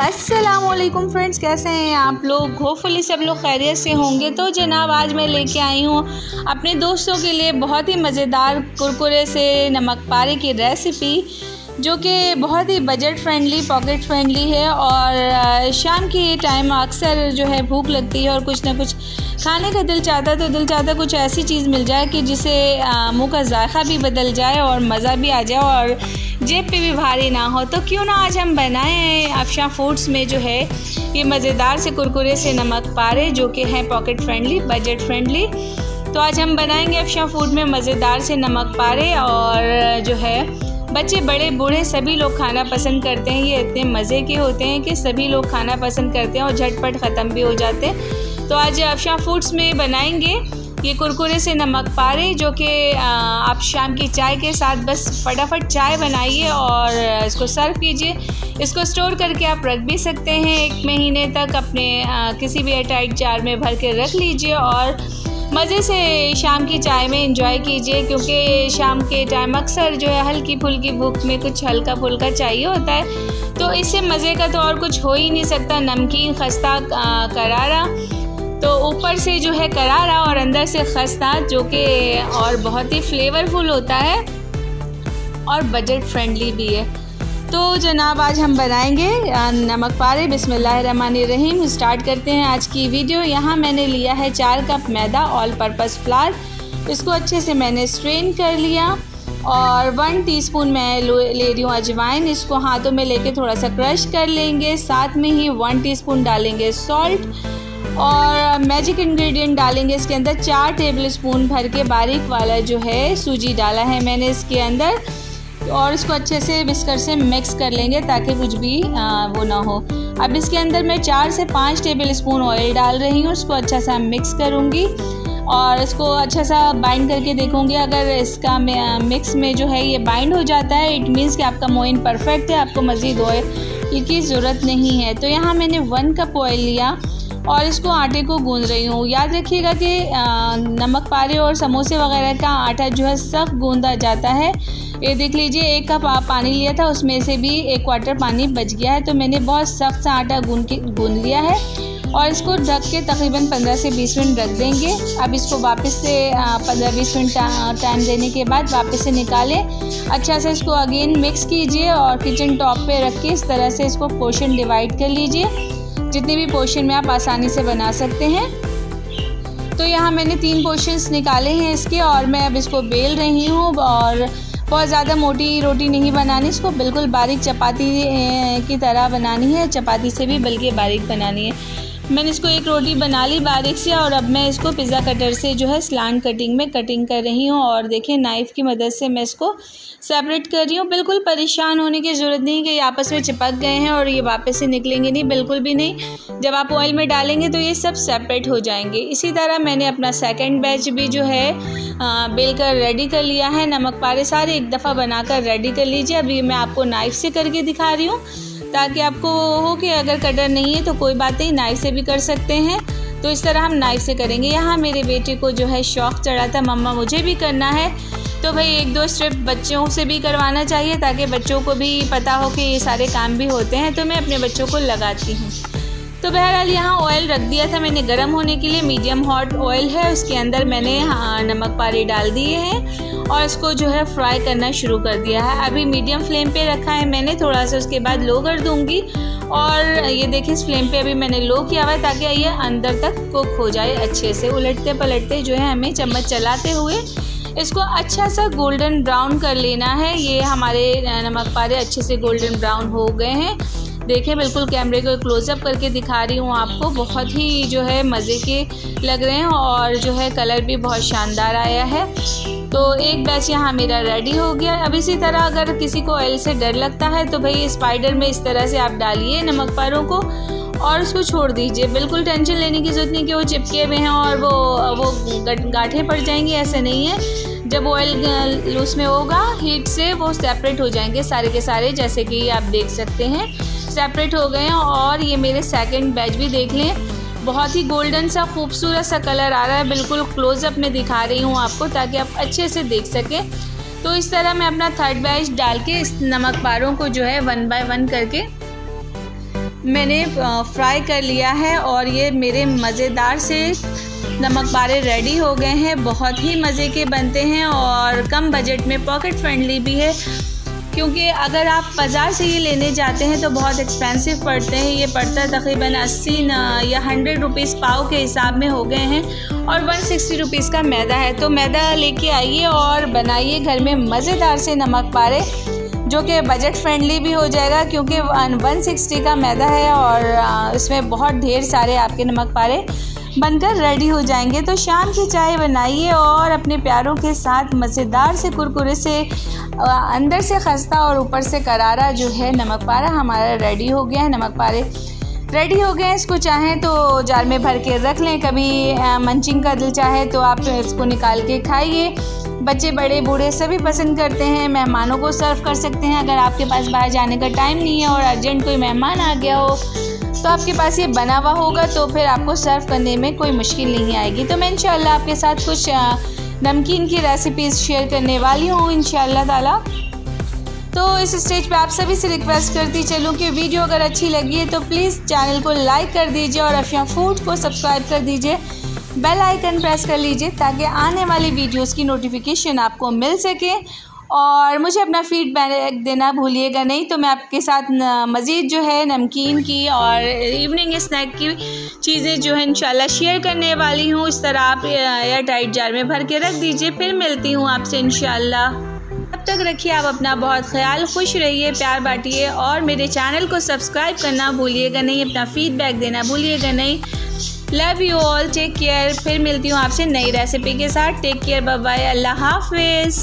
अस्सलामुअलैकुम फ्रेंड्स, कैसे हैं आप लोग? होपफुली सब लोग खैरियत से होंगे। तो जनाब आज मैं लेके आई हूँ अपने दोस्तों के लिए बहुत ही मज़ेदार कुरकुरे से नमक पारे की रेसिपी, जो कि बहुत ही बजट फ्रेंडली, पॉकेट फ्रेंडली है। और शाम के टाइम अक्सर जो है भूख लगती है और कुछ ना कुछ खाने का दिल चाहता कुछ ऐसी चीज़ मिल जाए कि जिसे मुंह का जायका भी बदल जाए और मज़ा भी आ जाए और जेब पे भी भारी ना हो। तो क्यों ना आज हम बनाएं अफशां फूड्स में जो है ये मज़ेदार से कुरकुरे से नमक पारे, जो कि हैं पॉकेट फ्रेंडली, बजट फ्रेंडली। तो आज हम बनाएंगे अफशां फूड में मज़ेदार से नमक पारे, और जो है बच्चे बड़े बूढ़े सभी लोग खाना पसंद करते हैं। ये इतने मज़े के होते हैं कि सभी लोग खाना पसंद करते हैं और झटपट ख़त्म भी हो जाते हैं। तो आज अफशां फूड्स में बनाएंगे ये कुरकुरे से नमक पारे, जो कि आप शाम की चाय के साथ बस फटाफट चाय बनाइए और इसको सर्व कीजिए। इसको स्टोर करके आप रख भी सकते हैं 1 महीने तक अपने किसी भी एयरटाइट जार में भर के रख लीजिए और मज़े से शाम की चाय में एंजॉय कीजिए, क्योंकि शाम के टाइम अक्सर जो है हल्की फुल्की भूख में कुछ हल्का फुल्का चाहिए होता है। तो इससे मज़े का तो और कुछ हो ही नहीं सकता। नमकीन, खस्ता, करारा, तो ऊपर से जो है करारा और अंदर से खस्ता, जो कि और बहुत ही फ्लेवरफुल होता है और बजट फ्रेंडली भी है। तो जनाब आज हम बनाएंगे नमक पारे। बिस्मिल्लाहिर्रहमानिर्रहीम। स्टार्ट करते हैं आज की वीडियो। यहाँ मैंने लिया है 4 कप मैदा, ऑल पर्पस फ्लावर। इसको अच्छे से मैंने स्ट्रेन कर लिया और 1 टीस्पून मैं ले रही हूँ अजवाइन। इसको हाथों में लेके थोड़ा सा क्रश कर लेंगे। साथ में ही 1 टीस्पून डालेंगे सॉल्ट और मैजिक इंग्रेडिएंट डालेंगे इसके अंदर 4 टेबलस्पून भर के बारीक वाला जो है सूजी डाला है मैंने इसके अंदर, और इसको अच्छे से विस्कर से मिक्स कर लेंगे ताकि कुछ भी वो ना हो। अब इसके अंदर मैं 4 से 5 टेबलस्पून ऑयल डाल रही हूँ। इसको अच्छा सा मिक्स करूँगी और इसको अच्छा सा बाइंड करके देखूँगी। अगर इसका मिक्स में जो है ये बाइंड हो जाता है, इट मीन्स कि आपका मोइन परफेक्ट है, आपको मज़ीद ऑयल की ज़रूरत नहीं है। तो यहाँ मैंने 1 कप ऑयल लिया और इसको आटे को गूंद रही हूँ। याद रखिएगा कि नमक पारे और समोसे वगैरह का आटा जो है सख्त गूंदा जाता है। ये देख लीजिए 1 कप पानी लिया था, उसमें से भी 1 क्वार्टर पानी बच गया है। तो मैंने बहुत सख्त सा आटा गूंद लिया है और इसको ढक के तकरीबन 15 से 20 मिनट रख देंगे। अब इसको वापस से 15-20 मिनट टाइम देने के बाद वापस से निकालें। अच्छा से इसको अगेन मिक्स कीजिए और किचन टॉप पे रख के इस तरह से इसको पोर्शन डिवाइड कर लीजिए, जितने भी पोर्शन में आप आसानी से बना सकते हैं। तो यहाँ मैंने 3 पोर्शंस निकाले हैं इसके, और मैं अब इसको बेल रही हूँ। और बहुत ज़्यादा मोटी रोटी नहीं बनानी, इसको बिल्कुल बारीक चपाती की तरह बनानी है, चपाती से भी बल्कि बारीक बनानी है। मैंने इसको 1 रोटी बना ली बारीक से, और अब मैं इसको पिज़्ज़ा कटर से जो है स्लांट कटिंग में कटिंग कर रही हूँ। और देखिए नाइफ़ की मदद से मैं इसको सेपरेट कर रही हूँ। बिल्कुल परेशान होने की ज़रूरत नहीं कि ये आपस में चिपक गए हैं और ये वापस से निकलेंगे नहीं, बिल्कुल भी नहीं। जब आप ऑयल में डालेंगे तो ये सब सेपरेट हो जाएंगे। इसी तरह मैंने अपना सेकंड बैच भी जो है बेल कर रेडी कर लिया है। नमक पारे सारे एक दफ़ा बनाकर रेडी कर लीजिए। अभी मैं आपको नाइफ़ से करके दिखा रही हूँ ताकि आपको हो कि अगर कटर नहीं है तो कोई बात नहीं, नाइफ़ से भी कर सकते हैं। तो इस तरह हम नाइफ़ से करेंगे। यहाँ मेरे बेटे को जो है शौक़ चढ़ा था, मम्मा मुझे भी करना है। तो भाई 1-2 स्टेप बच्चों से भी करवाना चाहिए ताकि बच्चों को भी पता हो कि ये सारे काम भी होते हैं। तो मैं अपने बच्चों को लगाती हूँ। तो बहरहाल यहाँ ऑयल रख दिया था मैंने गर्म होने के लिए, मीडियम हॉट ऑयल है। उसके अंदर मैंने नमक पारे डाल दिए हैं और इसको जो है फ्राई करना शुरू कर दिया है। अभी मीडियम फ्लेम पे रखा है मैंने, थोड़ा सा उसके बाद लो कर दूँगी। और ये देखिए इस फ्लेम पे अभी मैंने लो किया हुआ है ताकि ये अंदर तक कुक हो जाए अच्छे से। उलटते पलटते जो है हमें चम्मच चलाते हुए इसको अच्छा सा गोल्डन ब्राउन कर लेना है। ये हमारे नमक पारे अच्छे से गोल्डन ब्राउन हो गए हैं। देखिए बिल्कुल कैमरे को क्लोज़अप करके दिखा रही हूँ आपको, बहुत ही जो है मज़े के लग रहे हैं और जो है कलर भी बहुत शानदार आया है। तो एक बैच यहाँ मेरा रेडी हो गया। अब इसी तरह अगर किसी को ऑयल से डर लगता है तो भाई स्पाइडर में इस तरह से आप डालिए नमक पारों को और उसको छोड़ दीजिए। बिल्कुल टेंशन लेने की ज़रूरत नहीं कि वो चिपके हुए हैं और वो गांठें पड़ जाएंगी, ऐसे नहीं है। जब ऑयल उसमें होगा हीट से वो सेपरेट हो जाएंगे सारे के सारे, जैसे कि आप देख सकते हैं सेपरेट हो गए हैं। और ये मेरे सेकंड बैच भी देख लें, बहुत ही गोल्डन सा खूबसूरत सा कलर आ रहा है। बिल्कुल क्लोज़अप में दिखा रही हूँ आपको ताकि आप अच्छे से देख सकें। तो इस तरह मैं अपना थर्ड बैच डाल के इस नमक पारों को जो है 1 बाय 1 करके मैंने फ्राई कर लिया है और ये मेरे मज़ेदार से नमक पारे रेडी हो गए हैं। बहुत ही मज़े के बनते हैं और कम बजट में पॉकेट फ्रेंडली भी है, क्योंकि अगर आप बाज़ार से ये लेने जाते हैं तो बहुत एक्सपेंसिव पड़ते हैं। ये पड़ता है तकरीबन 80 या 100 रुपीज़ पाव के हिसाब में हो गए हैं और 160 रुपीज़ का मैदा है। तो मैदा लेके आइए और बनाइए घर में मज़ेदार से नमक पारे, जो कि बजट फ्रेंडली भी हो जाएगा, क्योंकि 160 का मैदा है और इसमें बहुत ढेर सारे आपके नमक पारे बनकर रेडी हो जाएंगे। तो शाम की चाय बनाइए और अपने प्यारों के साथ मज़ेदार से कुरकुरे से अंदर से खस्ता और ऊपर से करारा जो है नमक पारा हमारा रेडी हो गया है। नमक पारे रेडी हो गए हैं। इसको चाहें तो जार में भर के रख लें, कभी मंचिंग का दिल चाहे तो आप इसको निकाल के खाइए। बच्चे बड़े बूढ़े सभी पसंद करते हैं। मेहमानों को सर्व कर सकते हैं। अगर आपके पास बाहर जाने का टाइम नहीं है और अर्जेंट कोई मेहमान आ गया हो तो आपके पास ये बना हुआ होगा, तो फिर आपको सर्व करने में कोई मुश्किल नहीं आएगी। तो मैं इंशाल्लाह आपके साथ कुछ नमकीन की रेसिपीज़ शेयर करने वाली हूँ इंशाल्लाह ताला। तो इस स्टेज पे आप सभी से रिक्वेस्ट करती चलूँ कि वीडियो अगर अच्छी लगी है तो प्लीज़ चैनल को लाइक कर दीजिए और अफिया फूड को सब्सक्राइब कर दीजिए। बेल आइकन प्रेस कर लीजिए ताकि आने वाली वीडियोस की नोटिफिकेशन आपको मिल सके। और मुझे अपना फीडबैक देना भूलिएगा नहीं। तो मैं आपके साथ मज़ीद जो है नमकीन की और इवनिंग स्नैक की चीज़ें जो है इंशाल्लाह शेयर करने वाली हूँ। इस तरह आप एयर टाइट जार में भर के रख दीजिए। फिर मिलती हूँ आपसे इंशाल्लाह। तब तक रखिए आप अपना बहुत ख्याल, खुश रहिए, प्यार बांटिए और मेरे चैनल को सब्सक्राइब करना भूलिएगा नहीं, अपना फीडबैक देना भूलिएगा नहीं। Love you all, take care. फिर मिलती हूँ आपसे नई रेसिपी के साथ। टेक केयर, बाय बाय, अल्लाह हाफिज़।